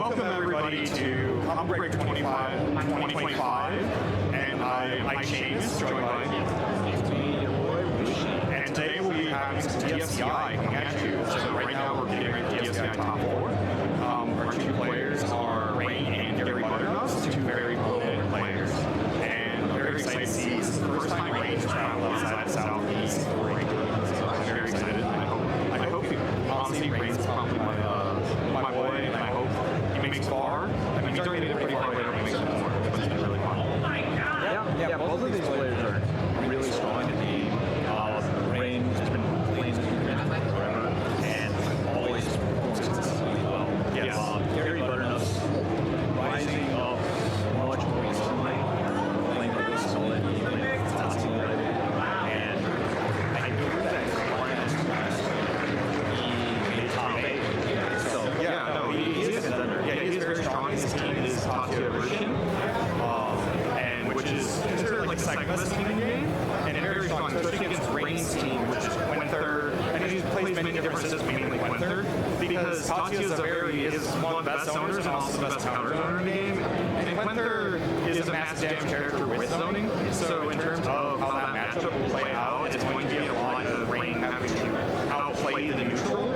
welcome everybody to Outbreak 2025, and I James, joined by and today we'll be having some DFCI coming at you. So right now we're getting ready to DFCI top 4. Our 2 players are Rain and Gary Butternuts, 2 very prominent players. And I'm very excited to see this is the first time Rain has traveled outside the Southeast. So I'm very excited. I hope honestly Rain's probably my boy, and I hope he makes far. I mean, he's already made it pretty far, but I hope he makes it more. It's been really fun. Yeah, both of these players are really strong in the game. Rain's been playing forever and always performs consistently well. Yes. Gary Butternuts rising up much more recently, playing really solid, playing fantastic, and I believe that Climax he made top 8. So he's very strong. His team is top tier Russian, and which is considered like the second best team in the game, and very strong, especially against Rain's team, which is Quinther, and he plays many different systems, mainly Quinther, because Tatsuya is one of the best zoners and also the best counter zoner in the game, and Quinther is a massive damage character with zoning, so in terms of how that matchup will play out, it's going to be a lot of Rain having to outplay the neutral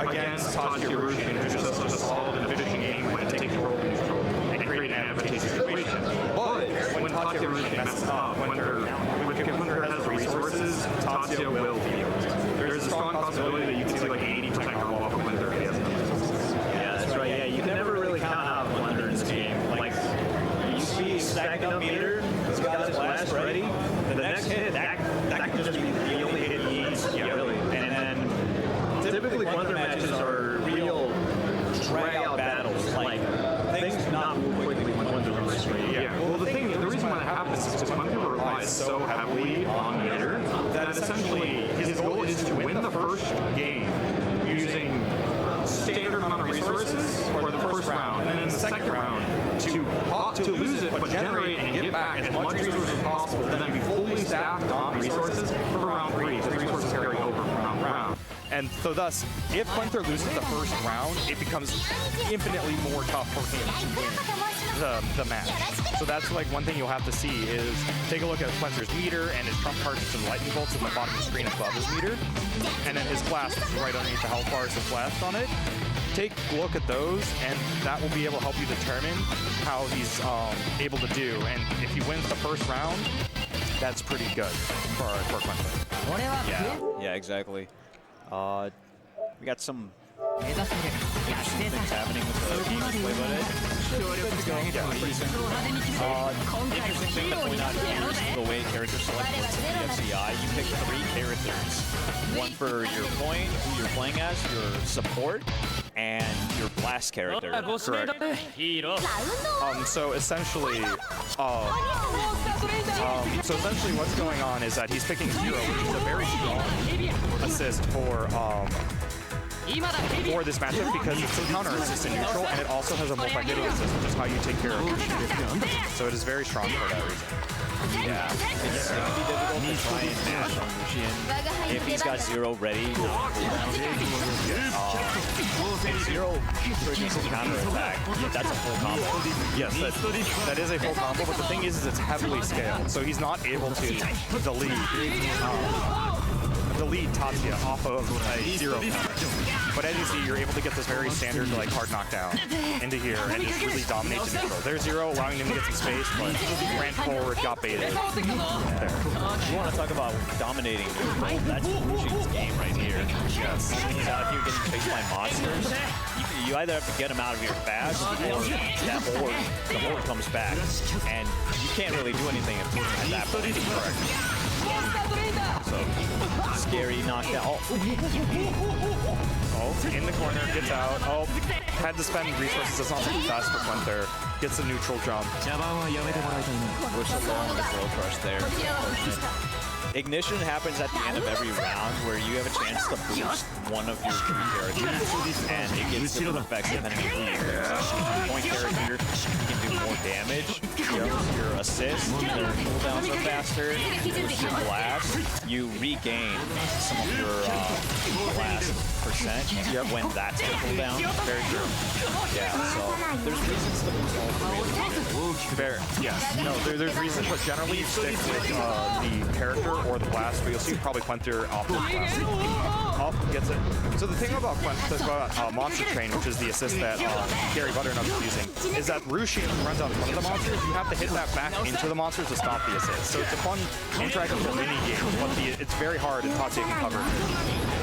against Tatsuya Russian, who's just such a solid and efficient game when taking control of neutral and creating an advantageous situation. But when Tatsuya Russian messes up, when Quinther has the resources, Tatsuya will be able to. There's a strong possibility that you can see like 80% combo off of Quinther if he has the resources. Yeah, that's right. Yeah, you can never really count out Quinther in this game. Like, you see stacking up meter, he's got his blast ready, the next hit, that could just be the only hit he needs. Yeah, really. And then typically Quinther matches are real drag-out battles. Like, things not move quickly when Quinther runs straight. Yeah, well the reason why that happens is because Bunko relies so heavily on meter that essentially his goal is to win the first game using standard amount of resources for the first round, and then in the second round to lose it but generate and get back as much resources as possible, and then be fully stacked on resources for round 3, because resources carry over from round to round. And so thus, if Quinther loses the first round, it becomes infinitely more tough for him to win the match. So that's like one thing you'll have to see is take a look at Quinther's meter and his trump cards and lightning bolts in the bottom of the screen above his meter. And then his blast is right underneath the health bars with blast on it. Take a look at those, and that will be able to help you determine how he's able to do. And if he wins the first round, that's pretty good for Quinther. Yeah, exactly. We got some interesting things happening with the gameplay, but interesting thing to point out here is the way character selection works in DFCI. You pick 3 characters. One for your point, who you're playing as, your support, and your blast character. Correct. So essentially what's going on is that he's picking Zero, which is a very strong assist for this matchup because it's a counter assist in neutral, and it also has a multi-hitting assist, which is how you take care of Lucian. So it is very strong for that reason. Yeah, it's going to be difficult to try and match on Lucian if he's got Zero ready. And Zero triggers a counter attack. That's a full combo. Yes, that is a full combo, but the thing is it's heavily scaled, so he's not able to delete Tatsuya off of a Zero counter. But as you see, you're able to get this very standard like hard knockdown into here and just really dominate the neutral. There's Zero, allowing him to get some space, but ran forward, got baited. There. You want to talk about dominating neutral? That's Lucian's game right here. Yes. He's out here getting chased by monsters. You either have to get him out of here fast, or that the horde comes back, and you can't really do anything at that point. So, scary knockdown. Oh, in the corner, gets out. Oh, had to spend resources. That's not really fast for Quinther. Gets a neutral jump. We're so low on the throw crush there. Ignition happens at the end of every round where you have a chance to boost one of your 3 characters, and it gives different effects depending on who you use. If you point character, you can do more damage. Your assist, their cooldowns are faster. Your blast, you regain some of your blast percent when that's the cooldown. Very true. Yeah, so there's reasons to boost all 3 of them. No, there's reasons, but generally stick with the character or the blast, but you'll see probably Quenter off the blast. Off gets it. So the thing about Monster Train, which is the assist that Gary Butternut is using, is that Rushin runs out in front of the monsters. You have to hit that back into the monsters to stop the assist. So it's a fun interactive mini game, but it's very hard and Tatsuya can cover.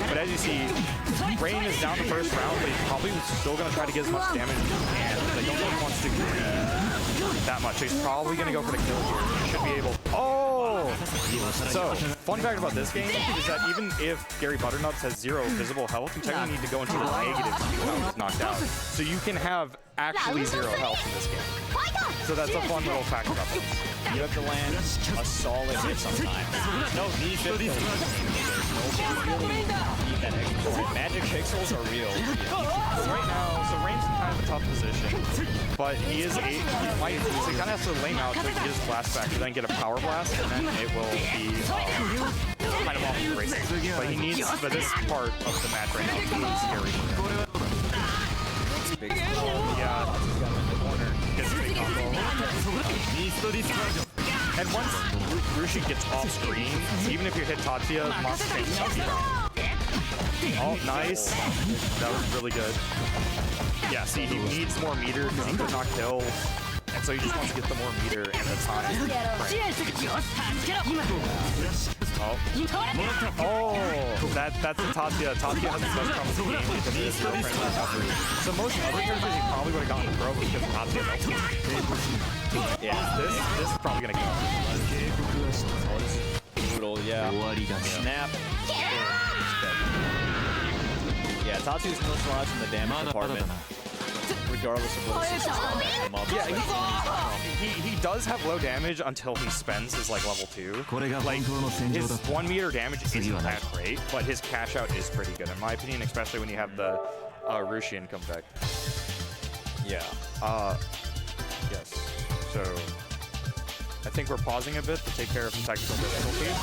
But as you see, Rain is down the first round, but he's probably still going to try to get as much damage as he can. I don't think he wants to greed that much. So he's probably going to go for the kill here. He should be able. Oh! So, fun fact about this game is that even if Gary Butternuts has 0 visible health, you technically need to go into the negatives when he's knocked out. So you can have actually 0 health in this game. So that's a fun little fact about this. You have to land a solid hit sometimes. No need to need that extra. Magic pixels are real. Right now, so Rain's in kind of a tough position, but he kind of has to lane out so he can get his blast back and then get a power blast, and then it will be kind of off the races. But he needs, for this part of the match right now, to move scary. Big Yeah, gets big combo. And once Rushi gets off screen, even if you hit Tatsuya, Monster Train will be down. Oh, nice. That was really good. Yeah, see, he needs more meter because he could not kill. And so he just wants to get the more meter and the time. Oh, that's the Tatsuya. Tatsuya has the best combos in the game because of his girlfriend recovery. So most other characters he probably would have gotten the pro because Tatsuya helped him. Yeah, this is probably going to go. Brutal, yeah. Snap. Yeah, Tatsuya's most large in the damage department. Regardless of what his come up. Yeah, he does have low damage until he spends his like level 2. Like his 1 meter damage isn't that great, but his cash out is pretty good in my opinion, especially when you have the Rushian come back. Yeah. Yes. So I think we're pausing a bit to take care of some technical difficulties,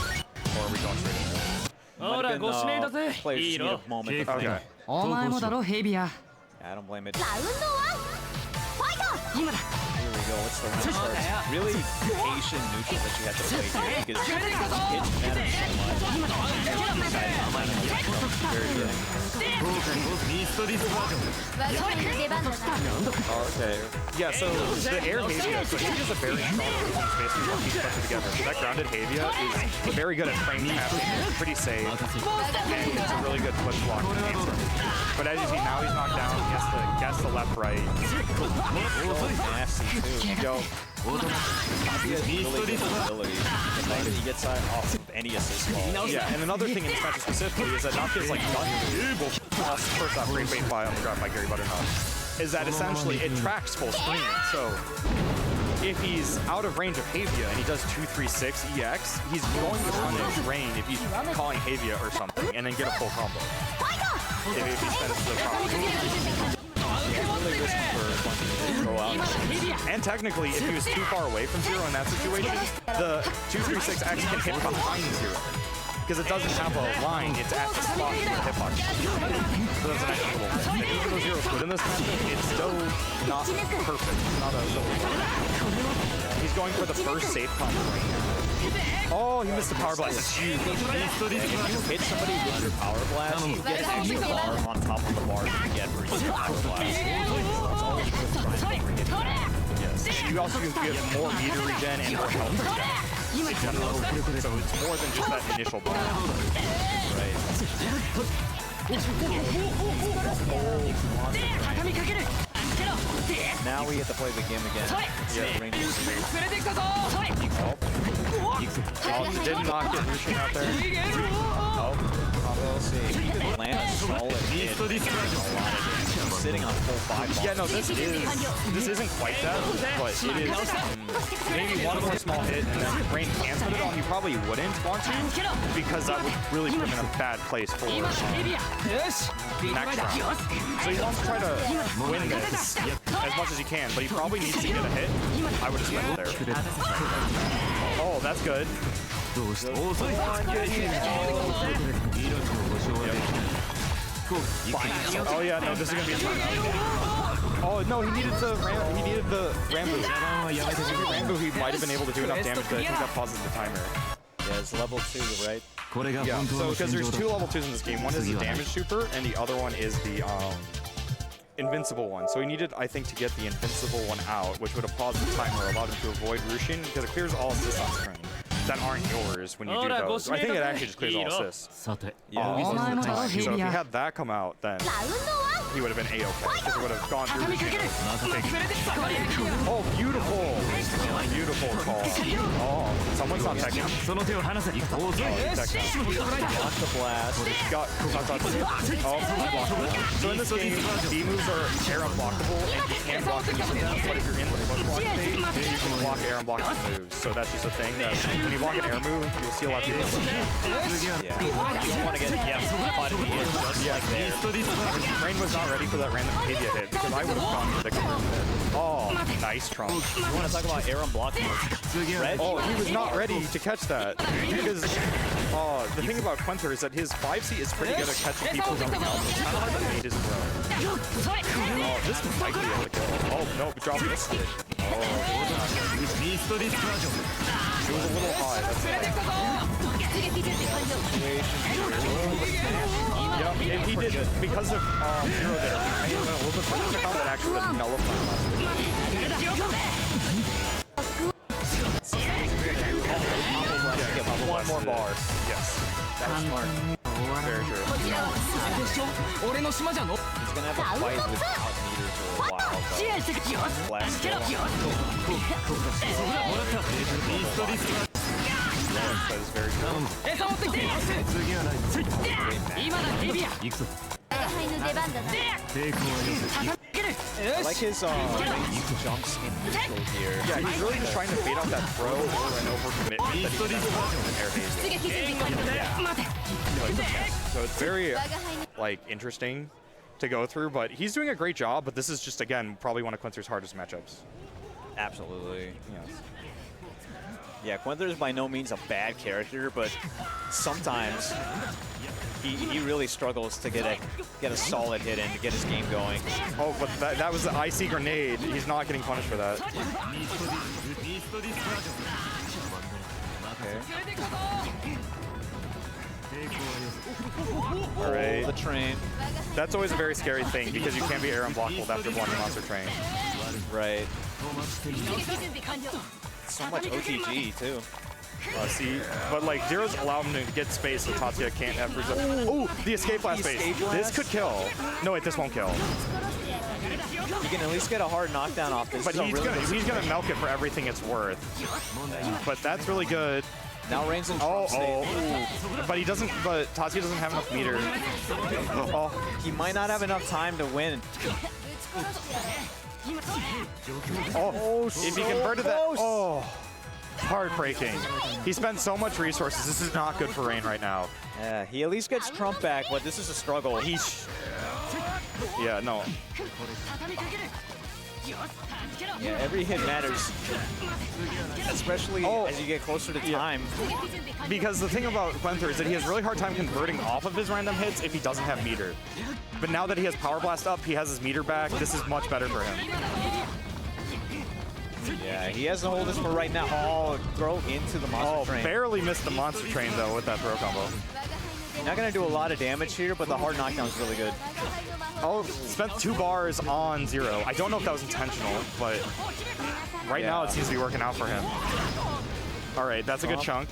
or are we going straight into it? Players just need a moment to think. Okay. お前もだろヘビア I don't blame it. ラウンド1ファイト今だ Here we go. What's the round starts? Really patient neutral that you have to play because it matters so much. Very good. Okay. Yeah, so the air Havia, so Havia is a very strong move in space when he's put together. So that grounded Havia is very good at frame passing, pretty safe, and it's a really good flip block to answer. But as you see, now he's knocked down, he has to guess the left right. Nasty too. Yo. He has really good ability. The fact that he gets off of any assist ball. Yeah, and another thing in this match specifically is that Nakia is like done first off great bait by on the ground by Gary Butternut, is that essentially it tracks full screen. So if he's out of range of Havia and he does 236 EX, he's going to punish Rain if he's calling Havia or something and then get a full combo. If he spends the proper. Really risky for Bunko to throw out. And technically, if he was too far away from Zero in that situation, the 236X can hit behind Zero. Because it doesn't have a line, it's at the spot in the hitbox. So that's an extra little thing. And even though Zero's good in this matchup, it's still not perfect. It's not a silver bullet. He's going for the first safe combo right now. Oh, he missed the power blast. It's huge. If you hit somebody with your power blast, you get an extra bar on top of the bar that you get for your power blast. That's all you get for Yes. You also can get more meter regen and more health regen. In general. So it's more than just that initial bar. Right. Now we get to play the game again. Yeah, Rangers. Oh, didn't knock it Rushin out there. Oh, we'll see. Land a solid hit. A lot of damage. sitting on full 5 bombs. Yeah, no, this isn't quite that, but it is maybe one more small hit, and then Rain can put it on. You probably wouldn't want to, because that would really put him in a bad place for next round. So he wants to try to win this as much as he can, but he probably needs to get a hit. I would have spent there. Oh, that's good. Oh yeah, no, this is gonna be a timeout. Oh no, he needed the Rambo. Rambo, he might have been able to do enough damage that I think that pauses the timer. Yeah, it's level 2, right? Yeah, so because there's 2 level 2s in this game. One is the damage super, and the other one is the invincible one. So he needed, I think, to get the invincible one out, which would have paused the timer, allowed him to avoid Rushin, because it clears all assists on screen that aren't yours when you do those. I think it actually just clears all assists. Yeah. So if he had that come out, then he would have been A-okay, because it would have gone through Rushin. Oh, beautiful! Beautiful call. Oh, someone's not teching. Oh, Block the blast. got blockable. So in this game, D moves are air unblockable, and you can block them, but if you're in the push block state, you can block air unblockable moves. So that's just a thing that when you block an air move, you'll see a lot of people. Yeah. You don't want to get caught in the air just like there. Rain was not ready for that random Pavia hit, because I would have gone for the cover hit. Oh, nice trunk. You want to talk about air unblockable? Red? Oh, he was not ready to catch that, because the thing about Quenter is that his 5C is pretty good at catching people going up. It's kind of hard to bait his throw. Oh, this might be able to kill. Oh, no, drop this. Oh. It was a little high. That's yeah, and he did, because of Zero there, he went a little bit further. I found that actually would nullify one more bar. Yes. That's smart. Very true. He's gonna have a fight without meters for a while, though. Blast still. That is very true. I like his jumps in neutral here. Yeah, he's really just trying to bait out that throw over and over commitment that he does with air haze. So it's very interesting to go through, but he's doing a great job. But this is just, again, probably one of Quenter's hardest matchups. Absolutely. Yes. Yeah, Quenter is by no means a bad character, but sometimes he really struggles to get a solid hit in to get his game going. Oh, but that was the icy grenade. He's not getting punished for that. Okay. All right. The train. That's always a very scary thing, because you can't be air unblockable after blocking Monster Train. Right. So much OTG too. See, but like Zero's allowed him to get space so Tatsuya can't have resist. Oh, the escape blast space. This could kill. No, wait, this won't kill. You can at least get a hard knockdown off this. But he's gonna milk it for everything it's worth. But that's really good. Now Rain's in trump state. But he doesn't. But Tatsuya doesn't have enough meter. Oh, he might not have enough time to win. Oh, if he converted that. Oh, heartbreaking. He spent so much resources. This is not good for Rain right now. Yeah, he at least gets Trump back, but this is a struggle. Yeah, no. Yeah, every hit matters, especially as you get closer to time. Because the thing about Quenter is that he has a really hard time converting off of his random hits if he doesn't have meter. But now that he has Power Blast up, he has his meter back. This is much better for him. Yeah, he has to hold this for right now. Oh, throw into the monster train. Barely missed the monster train though with that throw combo. Not gonna do a lot of damage here, but the hard knockdown is really good. Oh, spent 2 bars on Zero. I don't know if that was intentional, but right now it seems to be working out for him. All right, that's a good chunk.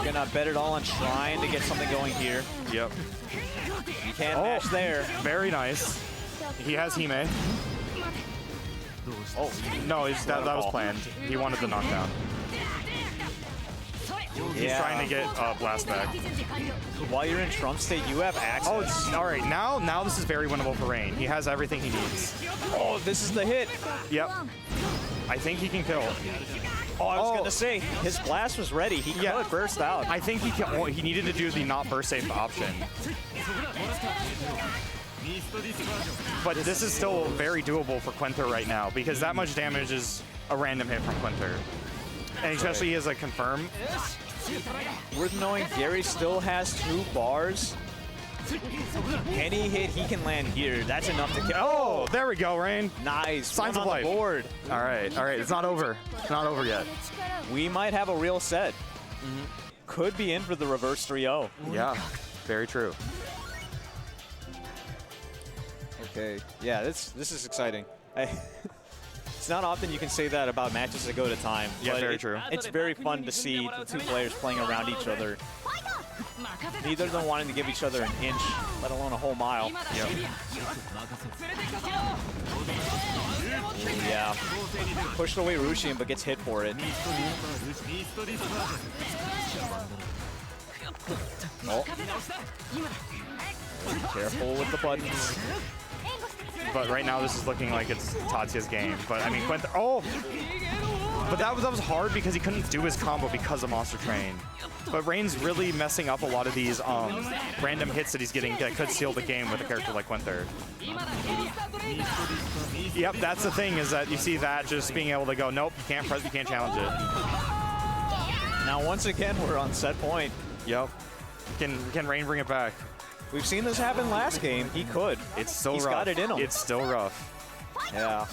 Gonna bet it all on trying to get something going here. Yep. You can't match there. Very nice. He has Hime. Oh, no, that was planned. He wanted the knockdown. He's trying to get blast back. While you're in Trump state, you have access. Oh, all right. Now this is very winnable for Rain. He has everything he needs. Oh, this is the hit. Yep. I think he can kill. Oh, I was going to say, his blast was ready. He could burst out. I think he needed to do the not burst safe option. But this is still very doable for Quinter right now because that much damage is a random hit from Quinter. And especially as a confirm. Worth knowing, Gary still has 2 bars. Any hit he can land here, that's enough to kill. Oh, there we go, Rain. Nice. Signs of life. Board. All right. It's not over. It's not over yet. We might have a real set. Could be in for the reverse 3-0. Yeah, very true. Okay. Yeah, this is exciting. It's not often you can say that about matches that go to time. Yeah, very true. It's very fun to see the 2 players playing around each other. Neither of them wanting to give each other an inch, let alone a whole mile. Yep. Yeah. Pushed away Rushian, but gets hit for it. Oh. Careful with the buttons. But right now this is looking like it's Tatsuya's game. But I mean, Quinter. Oh! But that was hard because he couldn't do his combo because of Monster Train. But Rain's really messing up a lot of these random hits that he's getting that could seal the game with a character like Quinter. Yep, that's the thing, is that you see that just being able to go, nope, you can't challenge it. Now once again we're on set point. Yep. Can Rain bring it back? We've seen this happen last game. He could. It's still He's rough. got it in him. It's still rough. Yeah.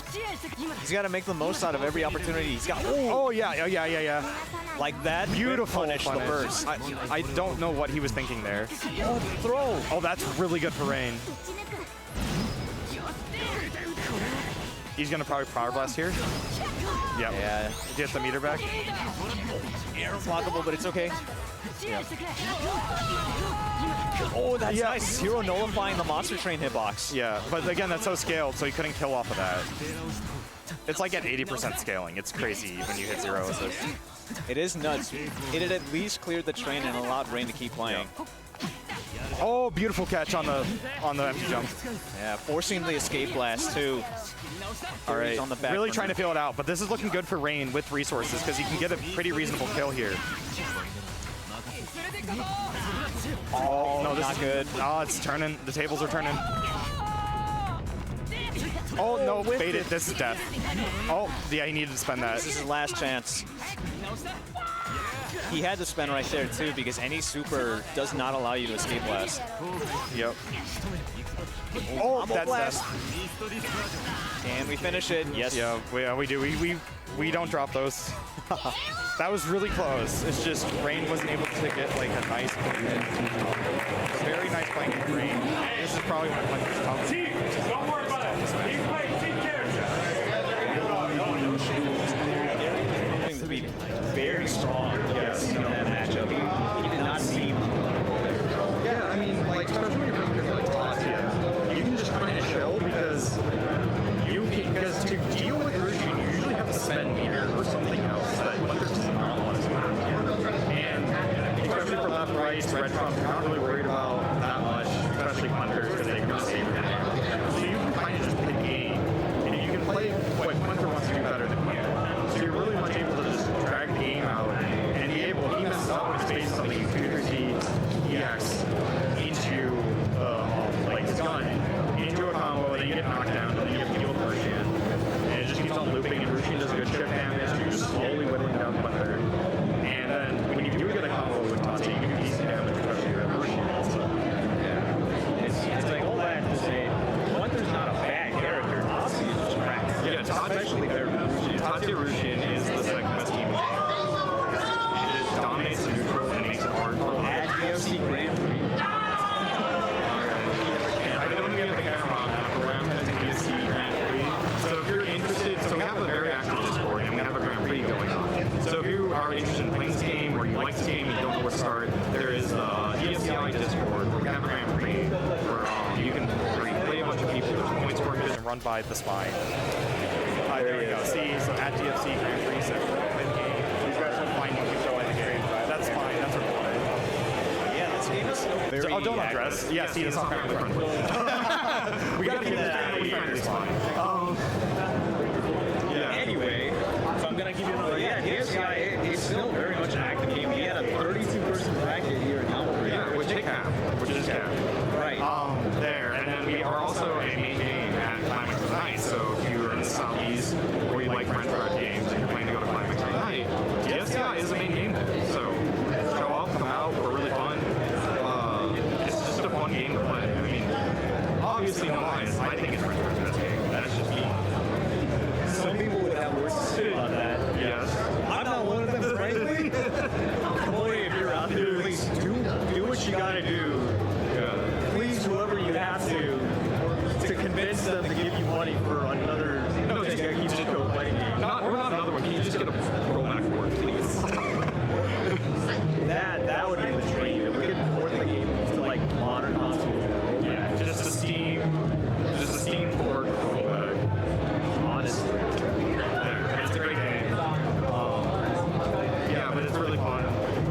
He's got to make the most out of every opportunity. He's got. Oh yeah. Like that. Beautiful punish the burst. I don't know what he was thinking there. Oh, the throw. Oh, that's really good for Rain. He's gonna probably power blast here. Yep. Yeah. Get the meter back. Air blockable, but it's okay. Yep. Oh, that's nice. Hero nullifying the Monster Train hitbox. Yeah, but again, that's so scaled, so he couldn't kill off of that. It's like at 80% scaling. It's crazy when you hit 0 with this. It is nuts. It had at least cleared the train and allowed Rain to keep playing. Oh, beautiful catch on the empty jump. Yeah, forcing the escape blast too. All right, on the back really trying to feel it out, but this is looking good for Rain with resources because he can get a pretty reasonable kill here. Oh, no, this not is good. Oh, it's turning. The tables are turning. Oh, no, baited. This is death. Oh, yeah, he needed to spend that. This is his last chance. He had to spend right there, too, because any super does not allow you to escape blast. Yep. Oh, that's death. Can we finish it? Yes. Yeah, we do. We don't drop those. That was really close. It's just Rain wasn't able to get like a nice clean hit. A very nice playing from Rain. This is probably one of Quinter's top. Don't worry about it. He's playing team character. To be very strong. Yes. In that matchup. He did not seem. Yeah, I mean, like, especially when you're playing like Tatsuya, you can just kind of chill because to deal with Rushian, you usually have to spend meter or something else that Quinter does not want to spend. And especially for left, right, red trump, you're not really worried about that much, especially Quinter, because they can save your hand. So you can kind of just play the game, and you can play what Quinter wants to do better than Quinter. So you're really much able to just drag the game out and be able, he messes up with space something, you 2-3 EX into like his gun, into a combo, then you get knocked down, and then you have to deal with Rushian. And it just keeps on looping, and Rushian does good chip damage, you're just slowly whittling down Quinter. And then when you do get a combo with Tatsuya, you can do decent damage, especially with Rushian also. Yeah. It's like all that to say, Quinter's not a bad character. Tatsuya is just cracked. Yeah, Tatsuya's actually better than Rushian. Tatsuya Rushian is the second best team in the game. It just dominates the neutral and makes it hard for At DFC Grand Prix. I don't get the camera on that, but I'm going to DFC Grand Prix. So if you're interested, so we have a very active Discord and we have a Grand Prix going on. So if you are interested in playing this game or you like this game and you don't know where to start, there is a DFCI Discord where we have a Grand Prix where you can play a bunch of people. There's point scoring and run by the spine. There you go. See, so at DFC Grand Prix, so play the game. These guys are fine when we show like the game. that's fine. That's okay. Yeah, this game is still very. Oh, don't undress. Yeah, see, that's not family friendly. We gotta keep it family friendly. Yeah. Anyway, so I'm gonna give you another. Yeah, DSCI is still very much an active game. We had a 32-person bracket here in Albuquerque. Yeah, which is cap. Right. There, and then we are also a main game at Climax tonight. So if you're in the southeast or you like French Fred games and you're planning to go to Climax tonight, DSCI is a main game there. So show up, come out, we're really fun. It's just a fun game to play. I mean, obviously no bias. I think it's French Fred's best game. That's just me. Some people would have words to say about that. Yes. I'm not one of them, frankly. Boy, if you're out there, please do what you gotta do. Yeah. Please, whoever you have to convince them to give you money for another Dengeki Bunko fighting game. Not another one. Can you just get a rollback for it, please? That would be the dream. If we could port the game to like modern console. Yeah, just a Steam port rollback. Honestly. Yeah, it's a great game. Yeah, but it's really fun.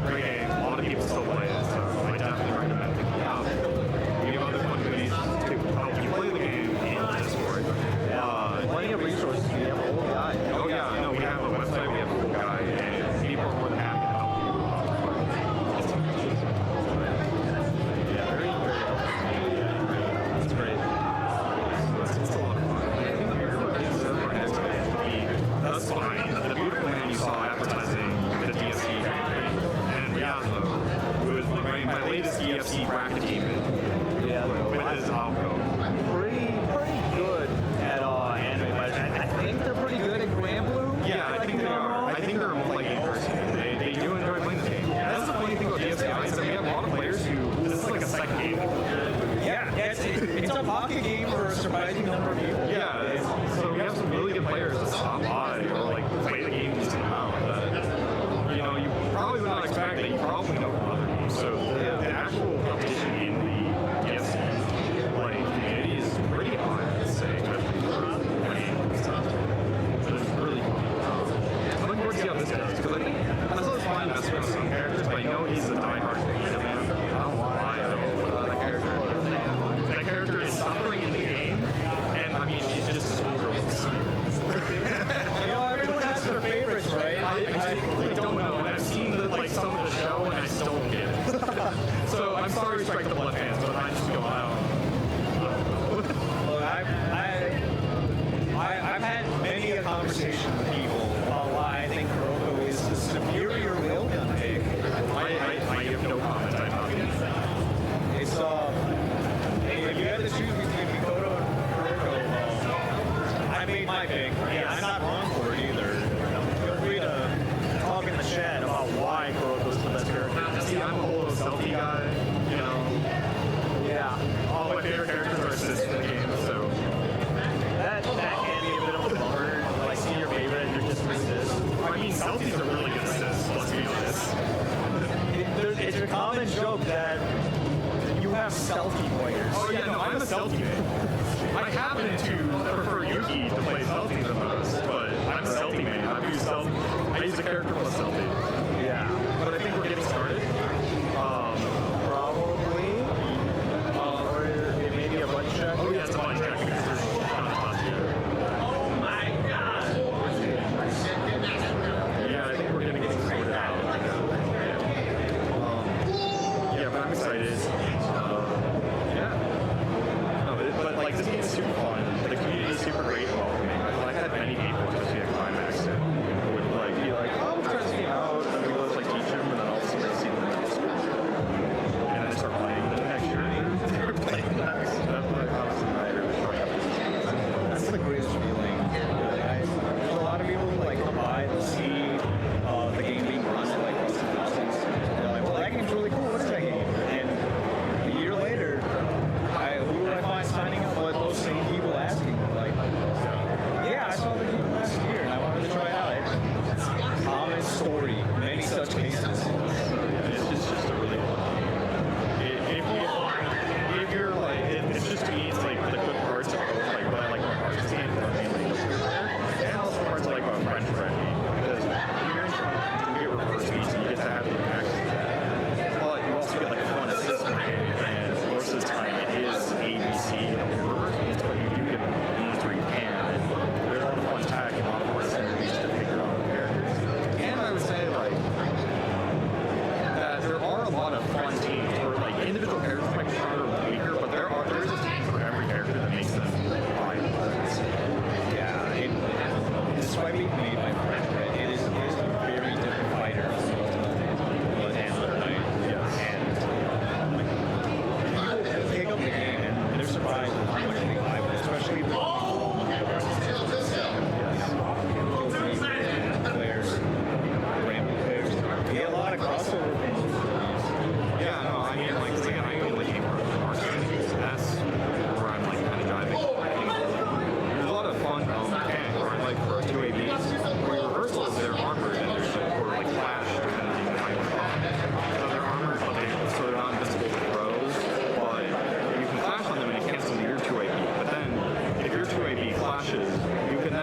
Great game. A lot of people still play it, so I definitely recommend picking it up. We have other fun goodies to help you play the game in Discord. Plenty of resources. We have a whole guide. Oh yeah, no, we have a website, we have a full guide, and people are more than happy to help you. Yeah, very, very helpful. That's great. It's a lot of fun. That's fine. The beautiful man you saw advertising the DFC and Riazzo, who is my latest DFC bracket team with his Alco. Pretty good at anime legend. I think they're pretty good at Grand Blue. Yeah, I think they are. I think they're a multi-game person. They do enjoy playing this game. That's the funny thing about DFCI is that we have a lot of players who, this is like a second game. Yeah, it's a pocket game for a surprising number of people. Yeah, so we have some really good players that stop by or like play the game decent amount that, you know, you probably would not expect that you probably know from other games. So the actual competition in the DFC community is pretty high, I'd say, especially for playing stuff. So it's really fun. I'm looking forward to see how this goes, because I think I saw this fine messing with some characters, but I know he's a diehard fan of him. I don't know why I don't know that character. That character is suffering in the game, and I mean, he's just a schoolgirl. You know, everyone has their favorites, right? I really don't know, and I've seen some of the show, and I still don't get it. So I'm sorry, Strike the Blood fans, but I just go out. Look, I've had many a conversation with people about why I think Kuroko is the superior Railgun pick. I have no comment. I'm not getting it. It's if you had to choose between Mikoto and Kuroko, I made my pick. Yeah, I'm not wrong for it either. Feel free to talk in the chat about why Kuroko's the best character. See, I'm a whole selfie guy, you know. Yeah. All my favorite characters are assists in the game, so. That can be a bit of a bummer. Like, see your favorite and you're just assist. I mean, selfies are really good assists, let's be honest. It's a common joke that you have selfie players. Oh yeah, no, I'm a selfie man. I happen to prefer Yuki to play selfie the most, but I'm a selfie man. I use a character plus selfie. Yeah. But I think we're getting started. Probably. Or maybe a bunch check. Oh yeah, it's a bunch check because there's not a ton here. Oh my god! Yeah, I think we're gonna get sorted out. Yeah, but I'm excited. Yeah. No, but like this game is super fun. The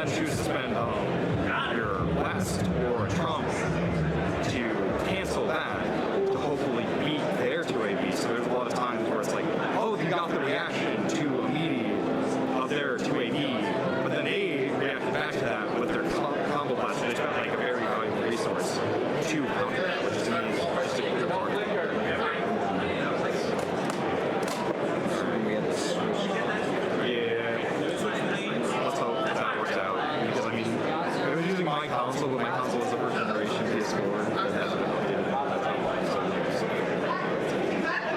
then choose to spend your West or a Trump to cancel that to hopefully beat their 2AB. So there's a lot of times where it's like, oh, you got the reaction to a meaty of their 2AB, but then A reacted back to that with their combo blast, and it's got like a very valuable resource to counter that, which is nice. Just a good part. Yeah. Let's hope that works out. Because I mean, I was using my console, but my console is a first generation PS4 that hasn't been updated.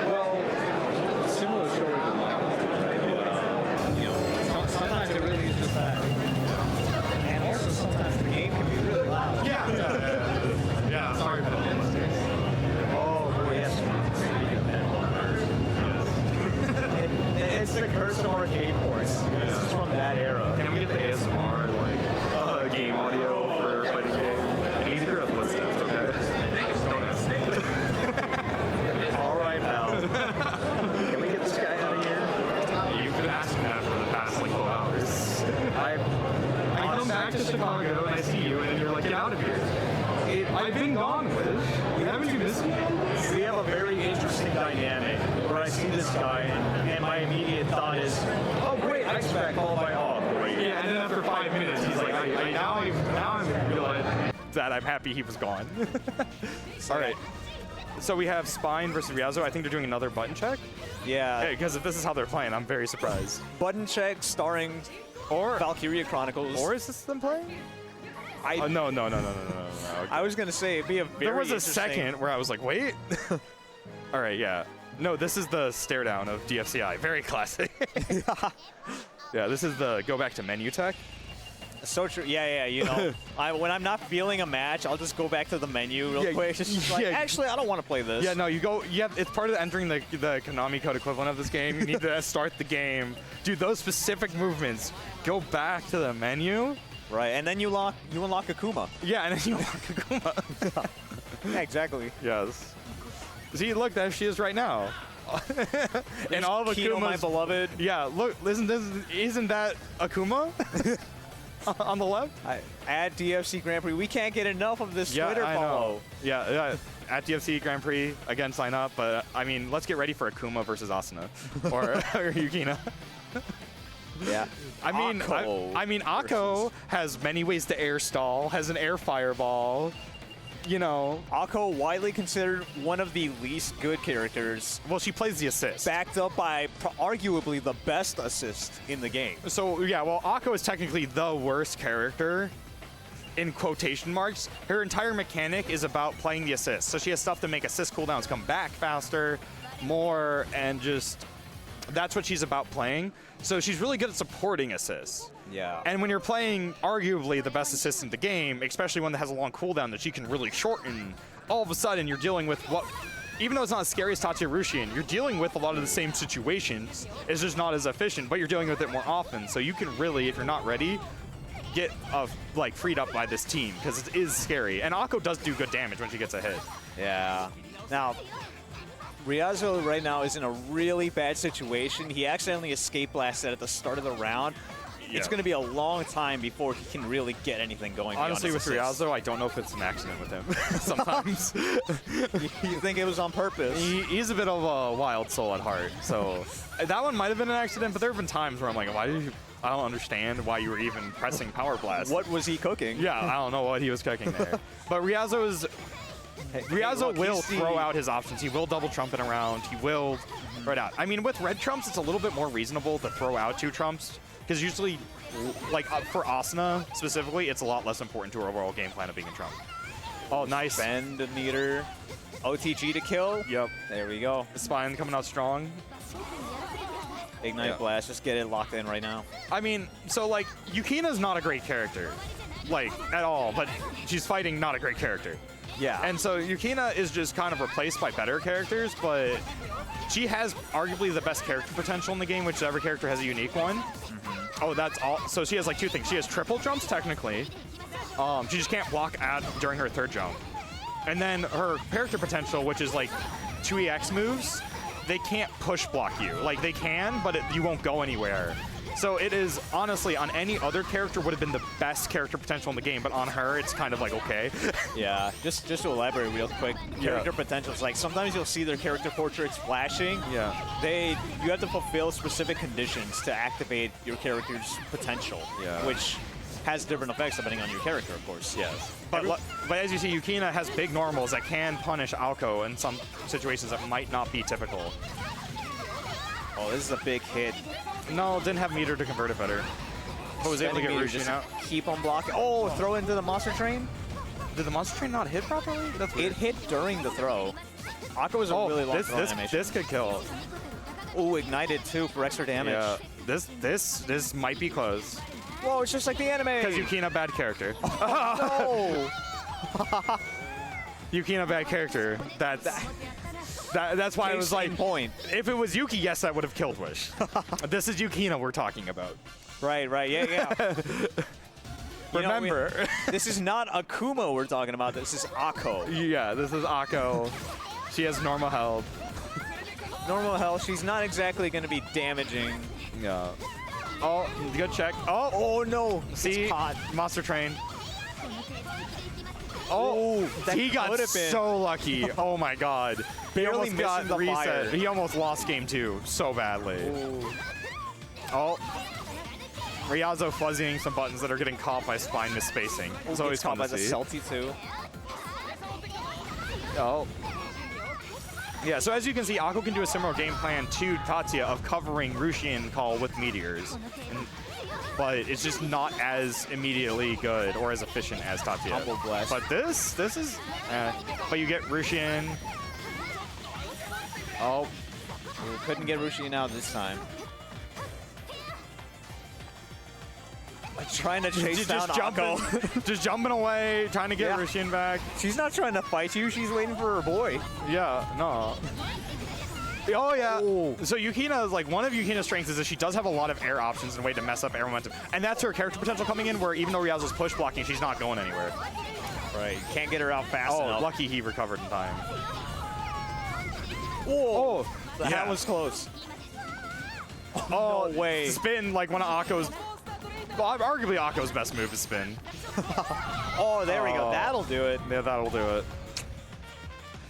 Well, similar story to mine. You know, sometimes it really is just that. And also sometimes the game can be really loud. Yeah, sorry for that. Oh, boy, yes. It's the curse of arcade ports. This is from that era. Can we get the ASMR, like, game audio for a fighting game? I need to hear the footsteps, okay? Don't ask. All right, pal. Can we get this guy out of here? You've been asking that for the past, like, 12 hours. I come back to Chicago and I see you and you're like, get out of here. I've been gone, Liz. Haven't you missed me? We have a very interesting dynamic where I see this guy and my immediate thought is, oh great, X-Pac followed by oh great. Yeah, and then after 5 minutes, he's like, now I'm realizing. That I'm happy he was gone. All right. So we have Spine versus Ryazo. I think they're doing another button check. Yeah. Because if this is how they're playing, I'm very surprised. Button check starring Or Valkyria Chronicles. Or is this them playing? I, No. Okay. I was gonna say it'd be a very There was a interesting- second where I was like, wait. All right, yeah. No, this is the stare down of DFCI. Very classic. Yeah, this is the go back to menu tech. So true. Yeah. You know, when I'm not feeling a match, I'll just go back to the menu real Yeah, quick. Just like, yeah. actually, I don't want to play this. Yeah, no, you go. Yeah, it's part of entering the Konami code equivalent of this game. You need to start the game, do those specific movements, go back to the menu. Right, and then you unlock Akuma. Yeah, and then you unlock Akuma. Yeah, exactly. Yes. See, look, there she is right now. And all of Kino, my Akuma's. beloved. Yeah, look, isn't that Akuma? On the left? At DFC Grand Prix, we can't get enough of this Twitter I follow. know. Yeah, at DFC Grand Prix, again, sign up. But, I mean, let's get ready for Akuma versus Asuna. or Yukina. Yeah. I mean, Akko has many ways to air stall, has an air fireball. You know. Akko, widely considered one of the least good characters, Well, she plays the assist. backed up by arguably the best assist in the game. So, yeah, well, Akko is technically the worst character, in quotation marks. Her entire mechanic is about playing the assist. So she has stuff to make assist cooldowns come back faster, more, and just... That's what she's about playing. So she's really good at supporting assists. Yeah. And when you're playing arguably the best assist in the game, especially one that has a long cooldown that she can really shorten, all of a sudden you're dealing with what... Even though it's not as scary as Tatsuya Rushian, you're dealing with a lot of the same situations. It's just not as efficient, but you're dealing with it more often. So you can really, if you're not ready, get freed up by this team, because it is scary. And Akko does do good damage when she gets a hit. Yeah. Now, Ryazo right now is in a really bad situation. He accidentally escape blasted at the start of the round. Yeah. It's going to be a long time before he can really get anything going. Honestly, with beyond his Ryazo, I don't know if it's an accident with him. Sometimes. assists. You think it was on purpose? He's a bit of a wild soul at heart. So that one might have been an accident, but there have been times where I'm like, why did you... I don't understand why you were even pressing Power Blast. What was he cooking? Yeah, I don't know what he was cooking there. But Ryazo is... Ryazo look, will he's the- throw out his options. He will double trumpet around. He will right out. I mean, with red trumps, it's a little bit more reasonable to throw out 2 trumps, because usually, for Asuna specifically, it's a lot less important to her overall game plan of being a trump. Oh, nice. Bend the meter. OTG to kill. Yep. There we go. The spine coming out strong. Ignite Yeah. blast. Just get it locked in right now. I mean, so, Yukina's not a great character, at all, but she's fighting not a great character. Yeah. And so Yukina is just kind of replaced by better characters, but she has arguably the best character potential in the game, which every character has a unique one. Oh, that's all. So she has 2 things. She has triple jumps, technically. She just can't block during her 3rd jump. And then her character potential, which is 2 EX moves, they can't push block you. They can, but you won't go anywhere. So it is, honestly, on any other character would have been the best character potential in the game, but on her, it's kind of like, okay. Yeah, just to elaborate real quick, character potential is like sometimes you'll see their character portraits flashing. Yeah. You have to fulfill specific conditions to activate your character's potential, which has different effects depending on your character, of course. Yes. But as you see, Yukina has big normals that can punish Aoko in some situations that might not be typical. Oh, this is a big hit. No, didn't have meter to convert it better. But was able to get Rushin out. Keep on blocking. Oh, throw into the monster train. Did the monster train not hit properly? That's weird. It hit during the throw. Aoko was a really long throw animation. This could kill. Oh, ignited too for extra damage. Yeah. This might be close. Whoa, it's just like the anime. Because Yukina, bad character. Oh, no. Yukina, bad character. That's why I was like, point. If it was Yuki, yes, that would have killed Wish. This is Yukina we're talking about. Right, yeah. Remember. This is not Akuma we're talking about. This is Ako. Yeah, this is Ako. She has normal health. Normal health. She's not exactly going to be damaging. Yeah. Oh, good check. Oh no. See, it's caught. Monster Train. Oh, he got so lucky. Oh my God. Barely missing the reset. fire. He almost lost game 2 so badly. Ooh. Oh. Ryazo fuzzying some buttons that are getting caught by spine misspacing. It's always fun to see. By the Celti too. Oh. Yeah, so as you can see, Ako can do a similar game plan to Tatsuya of covering Rushin Call with meteors. But it's just not as immediately good or as efficient as Tatsuya. Humble blast. But this is... but you get Rushin. Oh. We couldn't get Rushin out this time. Like trying to chase down Ako. Just jumping away, trying to get Rushin back. She's not trying to fight you. She's waiting for her boy. Yeah, no. Oh, yeah. Ooh. So Yukina is like, one of Yukina's strengths is that she does have a lot of air options and a way to mess up air momentum. And that's her character potential coming in, where even though Ryazo's push blocking, she's not going anywhere. Right. Can't get her out fast enough. Oh, lucky he recovered in time. Whoa. That was close. Oh, no way. Spin, like one of Ako's... Well, arguably Ako's best move is spin. Oh, there we go. That'll do it. Yeah, that'll do it.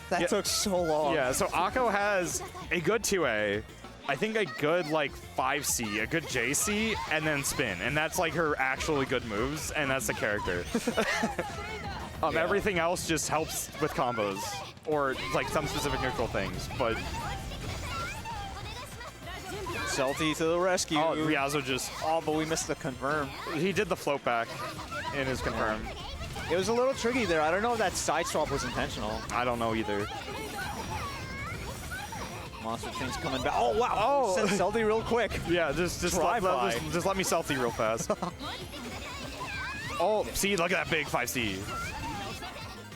That took so long. Yeah, so Ako has a good 2A, I think a good like 5C, a good JC, and then spin. And that's like her actually good moves, and that's the character. Everything else just helps with combos, or like some specific neutral things, but... Celti to the rescue. Oh, Ryazo just... Oh, but we missed the confirm. He did the float back in his confirm. It was a little tricky there. I don't know if that side swap was intentional. I don't know either. Monster Train's coming back. Oh, wow. Oh. Send Celti real quick. Yeah, just let me selfie real fast. Oh, see, look at that big 5C.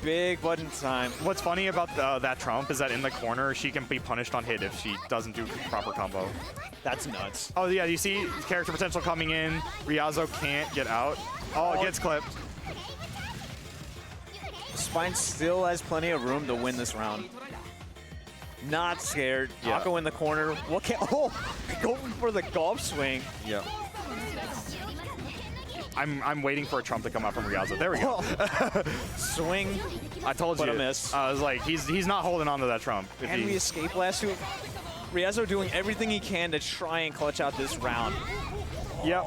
Big button time. What's funny about that Trump is that in the corner, she can be punished on hit if she doesn't do proper combo. That's nuts. Oh, yeah, you see character potential coming in. Ryazo can't get out. Oh, it gets clipped. Spine still has plenty of room to win this round. Not scared. Yeah. Ako in the corner. What can... Oh, going for the golf swing. Yeah. I'm waiting for a Trump to come out from Ryazo. There we go. Swing. I told you. But a miss. I was like, he's not holding on to that Trump. And we escape last two. Ryazo doing everything he can to try and clutch out this round. Yep.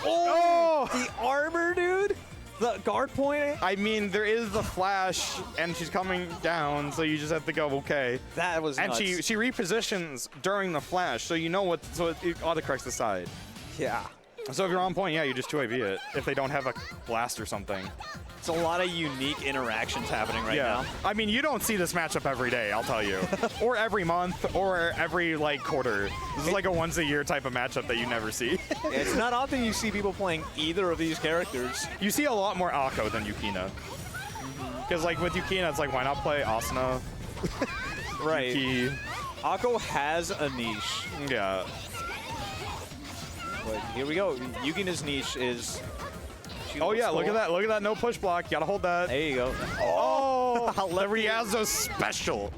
Oh! The armor, dude. The guard point. I mean, there is the flash, and she's coming down, so you just have to go, okay. That was nuts. And she repositions during the flash, so you know what, so it autocorrects the side. Yeah. So if you're on point, yeah, you just 2AB it, if they don't have a blast or something. It's a lot of unique interactions happening right now. I mean, you don't see this matchup every day, I'll tell you. Or every month, or every, like, quarter. This is like a once-a-year type of matchup that you never see. It's not often you see people playing either of these characters. You see a lot more Ako than Yukina. Because, like, with Yukina, it's like, why not play Asuna? Right. Yuki. Ako has a niche. Yeah. But here we go. Yukina's niche is... Oh, yeah, look at that. Look at that no push block. You gotta hold that. There you go. Oh, the Ryazo special.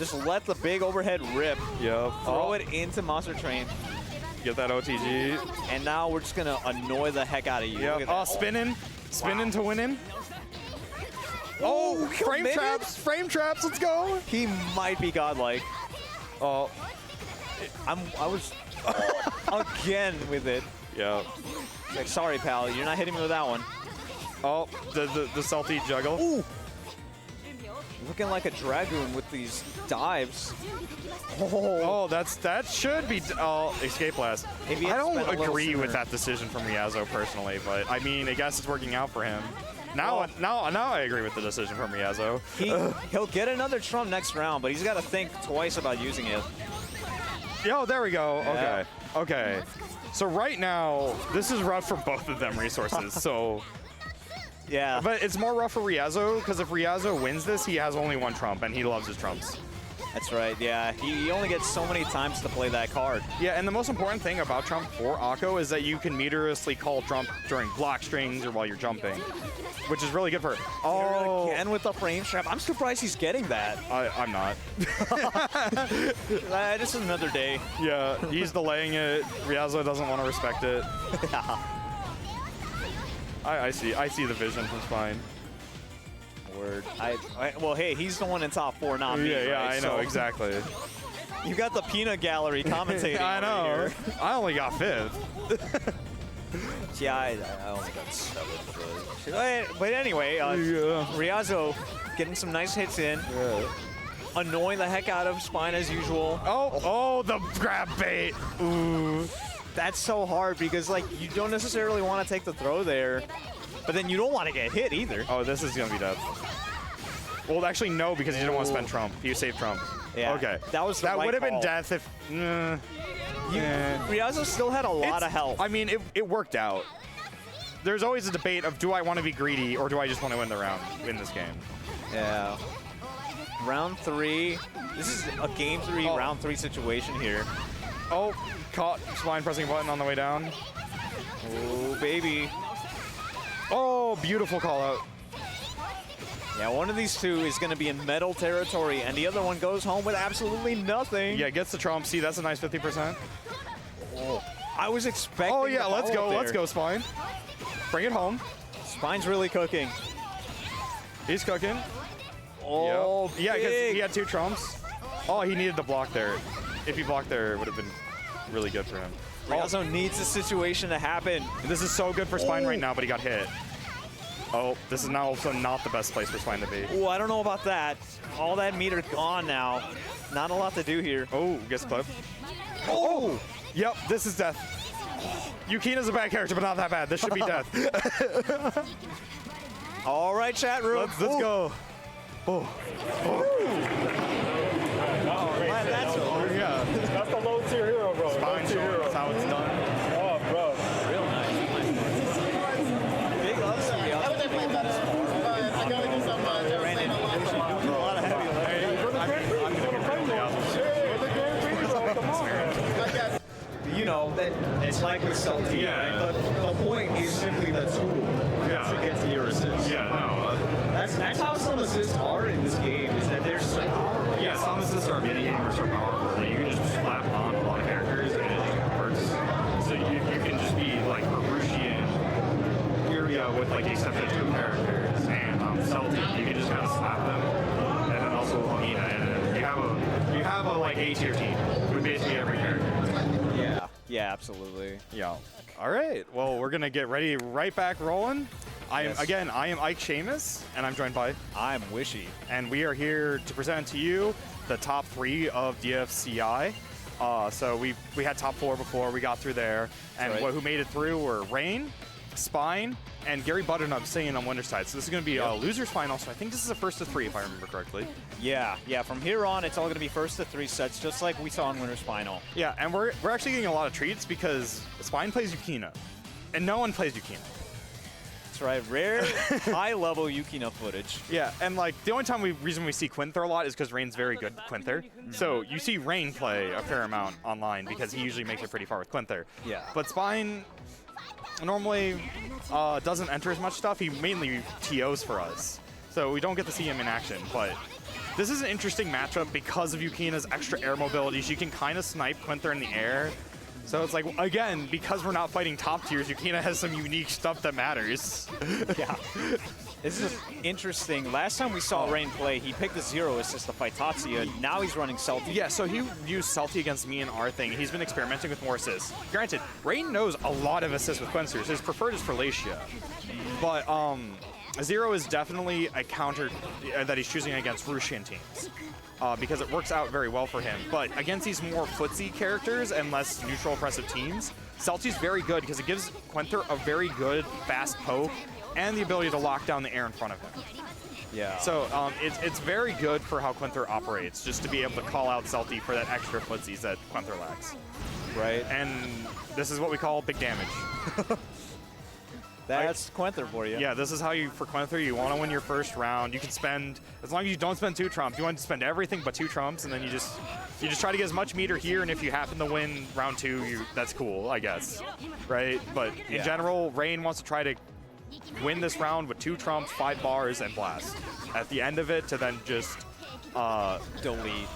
Just let the big overhead rip. Yep. Throw it into Monster Train. Get that OTG. And now we're just going to annoy the heck out of you. Yep. Oh, spinning. Spinning to winning. Oh, frame committed? traps. Frame traps. Let's go. He might be godlike. Oh. I was again with it. Yep. Like, sorry, pal. You're not hitting me with that one. Oh, the salty juggle. Ooh. Looking like a Dragoon with these dives. Oh, that should be escape blast. Maybe I it's don't been a little agree with sooner. that decision from Ryazo personally, but I mean, I guess it's working out for him. Now I agree with the decision from Ryazo. He'll get another Trump next round, but he's got to think twice about using it. Yo, there we go. Yeah. Okay. So right now, this is rough for both of them resources. So, Yeah. but it's more rough for Ryazo because if Ryazo wins this, he has only one Trump, and he loves his Trumps. That's right, yeah. He only gets so many times to play that card. Yeah, and the most important thing about Trump for Akko is that you can meteorously call Trump during block strings or while you're jumping, which is really good for. Oh, Again with the frame trap. I'm surprised he's getting that. I'm not. This is another day. Yeah, he's delaying it. Ryazo doesn't want to respect it. I see the vision from Spine. Word. Well, hey, he's the one in top 4, not me. Yeah, right? I know, So exactly. You got the peanut gallery commentating. I know. Right I only got 5th. here. Yeah, I only got 7th. But anyway, Yeah. Ryazo getting some nice hits in. Annoying the heck out of Spine as usual. Oh, the grab bait. Ooh. That's so hard because, like, you don't necessarily want to take the throw there, but then you don't want to get hit either. Oh, this is gonna be death. Well, actually, no, because he didn't want to spend Trump. He saved Trump. Yeah, Okay. that was the right would have been call. death if. Ryazo still had a lot of health. I mean, it worked out. There's always a debate of do I want to be greedy or do I just want to win the round in this game. Yeah. Round 3. This is a game 3, round 3 situation here. Oh, caught Spine pressing a button on the way down. Oh, baby. Oh, beautiful call out. Yeah, one of these two is going to be in metal territory, and the other one goes home with absolutely nothing. Yeah, gets the Trump. See, that's a nice 50%. I was expecting. Oh, yeah, the let's go. follow-up Let's there. go, Spine. Bring it home. Spine's really cooking. He's cooking. Oh, Yep. Yeah, because big. he had 2 Trumps. Oh, he needed the block there. If he blocked there, it would have been really good for him. Ryazo needs a situation to happen. This is so good for Spine right now, but he got hit. Oh, this is now also not the best place for Spine to be. Oh, I don't know about that. All that meter gone now. Not a lot to do here. Oh, gets clip. Oh! Yep, this is death. Yukina's a bad character, but not that bad. This should be death. All right, chat room. Let's go. Oh. That's over. Yeah. That's the low tier hero, bro. Spine showing us how it's done. Oh, bro. Real nice. Big loves to be up. Ran into Yoshi doing a lot of heavy lifting. I'm going to get rid of You know, that it's like with Celtic. Yeah. But the point is simply the tool to get to your assist. Yeah, no. That's how some assists are in this game, is that they're so powerful. Yeah, some assists are minigamers are powerful. Like, you can just slap on a lot of characters and it works. So you can just be like Russian, Furia with like the exception of 2 characters, and Celtic. You can just kind of slap them, and then also Longina, and then you have a like A tier team with basically every character. Yeah. Yeah, absolutely. Yeah. All right. Well, we're going to get ready right back rolling. I am Ike Seamus, and I'm joined by, I'm Wishy. and we are here to present to you the top 3 of DFCI. So we had top 4 before, we got through there, and right. who made it through were Rain, Spine, and Gary Butternut singing on Winter's Tide. So this is going to be a loser's final. So I think this is a first to 3, if I remember correctly. Yeah, from here on, it's all going to be first to 3 sets, just like we saw in Winner's Final. Yeah, and we're actually getting a lot of treats because Spine plays Yukina, and no one plays Yukina. That's right, rare high-level Yukina footage. Yeah, and like the only reason we see Quinther a lot is because Rain's very good Quinther. So you see Rain play a fair amount online because he usually makes it pretty far with Quinther. Yeah. But Spine normally doesn't enter as much stuff. He mainly TOs for us. So we don't get to see him in action, but This is an interesting matchup because of Yukina's extra air mobility. She can kind of snipe Quinther in the air. So it's like, again, because we're not fighting top tiers, Yukina has some unique stuff that matters. Yeah. This is interesting. Last time we saw Rain play, he picked a 0 assist to fight Tatsuya. Now he's running Salty. Yeah, so he used Salty against me and our thing. He's been experimenting with more assists. Granted, Rain knows a lot of assists with Quinsters. His preferred is for Lacia. But 0 is definitely a counter that he's choosing against Russian teams. Because it works out very well for him. But against these more footsie characters and less neutral oppressive teams, Salty's very good because it gives Quinther a very good fast poke and the ability to lock down the air in front of him. Yeah. So it's very good for how Quinther operates, just to be able to call out Salty for that extra footsies that Quinther lacks. Right. And this is what we call big damage. That's Quinther for you. Yeah, this is how for Quinther, you want to win your first round. You can spend, as long as you don't spend 2 trumps, you want to spend everything but 2 trumps, and then you just try to get as much meter here, and if you happen to win round 2, that's cool, I guess, right? But in general, Rain wants to try to win this round with 2 trumps, 5 bars, and blast. At the end of it, to then just delete.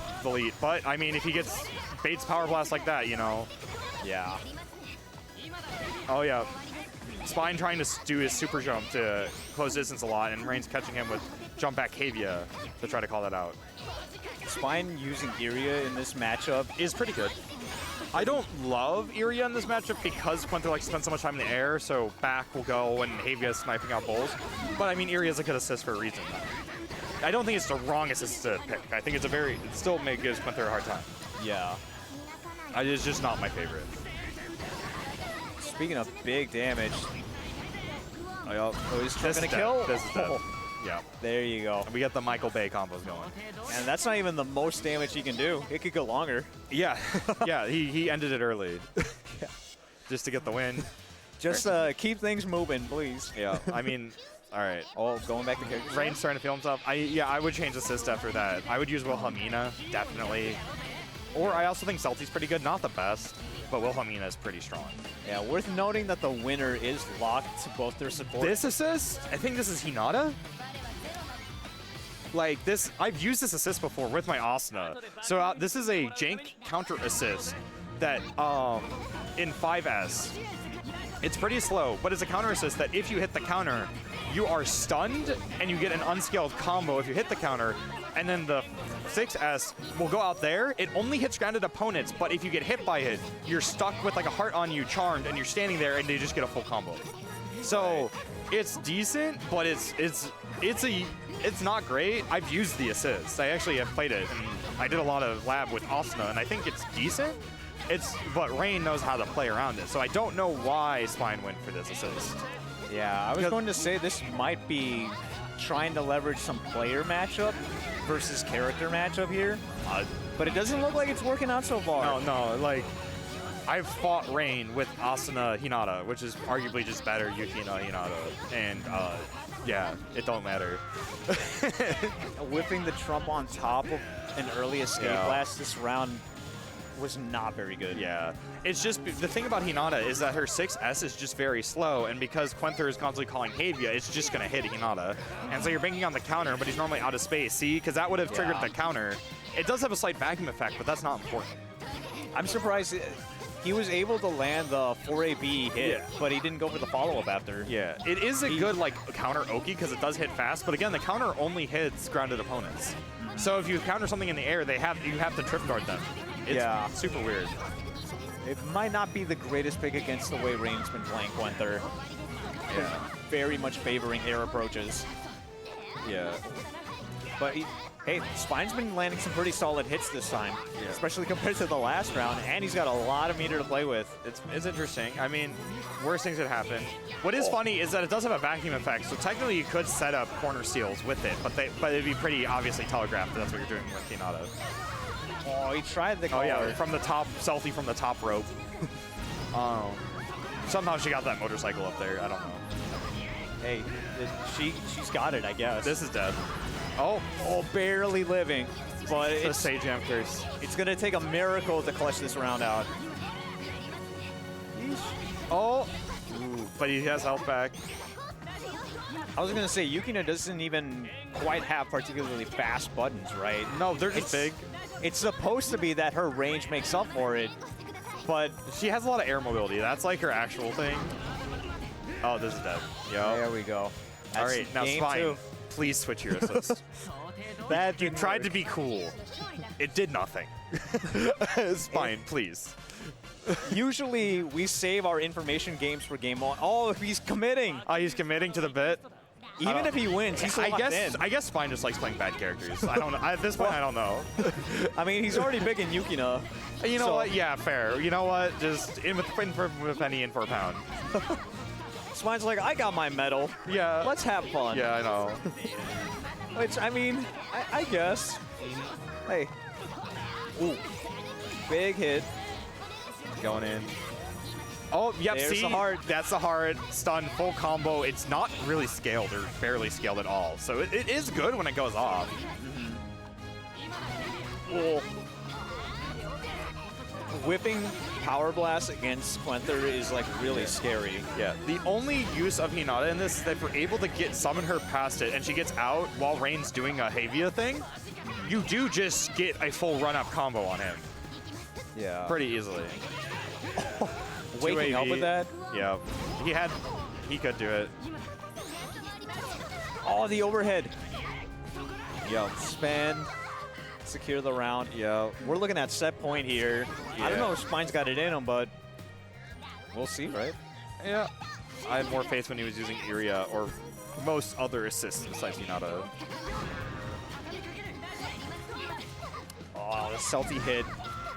But I mean, if he gets baits power blast like that, you know. Yeah. Oh yeah. Spine trying to do his super jump to close distance a lot, and Rain's catching him with jump back Kavia to try to call that out. Spine using Iria in this matchup is pretty good. I don't love Iria in this matchup because Quinther likes to spend so much time in the air, so back will go and Kavia is sniping out bowls. But I mean, Iria is a good assist for a reason. I don't think it's the wrong assist to pick. I think it still gives Quinther a hard time. Yeah. It's just not my favorite. Speaking of big damage, oh, he's trying to kill. This is dead. Yeah. There you go. We got the Michael Bay combos going. And that's not even the most damage he can do. It could go longer. Yeah. Yeah, he ended it early. Just to get the win. Just keep things moving, please. Yeah. I mean, all right. Oh, going back to character. Rain's starting to feel himself. I would change assist after that. I would use Wilhelmina, definitely. Or I also think Salty's pretty good. Not the best, but Wilhelmina is pretty strong. Yeah, worth noting that the winner is locked to both their support. This assist, I think this is Hinata. Like this, I've used this assist before with my Asuna. So this is a jank counter assist that in 5S, it's pretty slow, but it's a counter assist that if you hit the counter, you are stunned and you get an unscaled combo if you hit the counter, and then the 6S will go out there. It only hits grounded opponents, but if you get hit by it, you're stuck with like a heart on you, charmed, and you're standing there and they just get a full combo. So it's decent, but it's not great. I've used the assist. I actually have played it, and I did a lot of lab with Asuna, and I think it's decent. But Rain knows how to play around it, so I don't know why Spine went for this assist. Yeah, I was going to say this might be trying to leverage some player matchup versus character matchup here, but it doesn't look like it's working out so far. No, like I've fought Rain with Asuna Hinata, which is arguably just better Yukina Hinata, and yeah, it don't matter. Whipping the Trump on top of an early escape blast this round was not very good. Yeah, it's just the thing about Hinata is that her 6S is just very slow, and because Quinther is constantly calling Kavia, it's just gonna hit Hinata, and so you're banking on the counter, but he's normally out of space. See, because that would have triggered the counter. It does have a slight vacuum effect, but that's not important. I'm surprised he was able to land the 4AB hit, but he didn't go for the follow-up after. Yeah, it is a good like counter Oki because it does hit fast, but again, the counter only hits grounded opponents. So if you counter something in the air, you have to trip guard them. It's super weird. It might not be the greatest pick against the way Rain's been playing Quinther. Yeah. Very much favoring air approaches. Yeah. But hey, Spine's been landing some pretty solid hits this time, especially compared to the last round, and he's got a lot of meter to play with. It's interesting. I mean, worst things could happen. What is funny is that it does have a vacuum effect, so technically you could set up corner steals with it, but it'd be pretty obviously telegraphed that that's what you're doing with Hinata. Oh, he tried the collar. Oh yeah, from the top, Salty from the top rope. Somehow she got that motorcycle up there. I don't know. Hey, she's got it, I guess. This is dead. Oh, barely living. But it's a Sage Jam curse. It's gonna take a miracle to clutch this round out. Oh, but he has health back. I was gonna say Yukina doesn't even quite have particularly fast buttons, right? No, they're just big. It's supposed to be that her range makes up for it, but She has a lot of air mobility. That's like her actual thing. Oh, this is dead. there we go. All That's right, now game Spine, 2. please switch your assist. That You didn't tried work. to be cool. It did nothing. Spine, please. Usually we save our information games for game 1. Oh, he's committing. Oh, he's committing to the bit. Even if he wins, he's I locked guess in. I guess Spine just likes playing bad characters. I don't know. At this point, I don't know. I mean, he's already big in Yukina. You know So- what? Yeah, fair. You know what? Just in with a penny, in for a pound. Spine's like, I got my medal. Yeah. Let's have fun. Yeah, I know. Which, I mean, I guess. Hey. Ooh. Big hit. Going in. Oh, yep, There's see? the hard. That's the hard stun, full combo. It's not really scaled or barely scaled at all. So it is good when it goes off. Cool. Whipping Power Blast against Quenther is like really scary. Yeah, the only use of Hinata in this is that if we're able to summon her past it and she gets out while Rain's doing a Havia thing, you do just get a full run-up combo on him Yeah. pretty easily. Waking up 2AV. with that. Yeah, he could do it. Oh, the overhead. Yo, spend. Secure the round. Yeah, we're looking at set point here. I don't Yeah. know if Spine's got it in him, but we'll see, right? Yeah, I had more faith when he was using Iria or most other assists besides Hinata. Oh, the salty hit,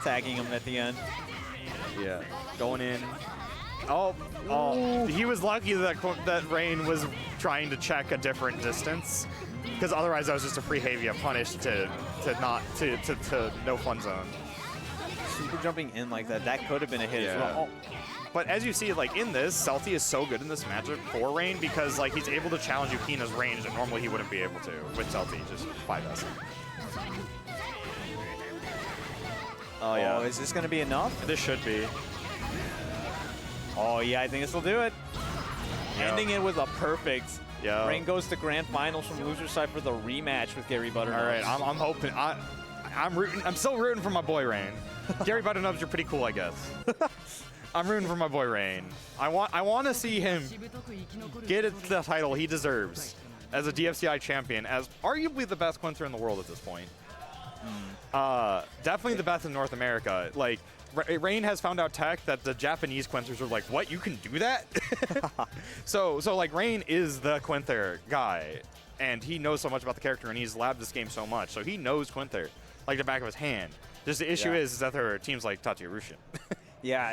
tagging him at the end. Yeah, going in. Oh, he was lucky that Rain was trying to check a different distance, because otherwise that was just a free Havia punish to no fun zone. Super jumping in like that, that could have been a hit as Yeah. well. But as you see, like in this, Celti is so good in this matchup for Rain because like he's able to challenge Yukina's range that normally he wouldn't be able to with Celti, just 5S. Oh yeah, Oh, is this gonna be enough? this should be. Oh yeah, I think this will do it. Yep. Ending it with a perfect. Yeah. Rain goes to grand finals from loser side for the rematch with Gary Butternut. All right, I'm hoping. I'm rooting. I'm still rooting for my boy Rain. Gary Butternut, you're pretty cool, I guess. I'm rooting for my boy Rain. I want to see him get the title he deserves as a DFCI champion, as arguably the best Quenther in the world at this point. Definitely the best in North America. Like, Rain has found out tech that the Japanese Quenthers are like, what, you can do that? so like Rain is the Quenther guy, and he knows so much about the character, and he's labbed this game so much, so he knows Quenther like the back of his hand. Just the issue is that there are teams like Tatsuya Rushin. Yeah,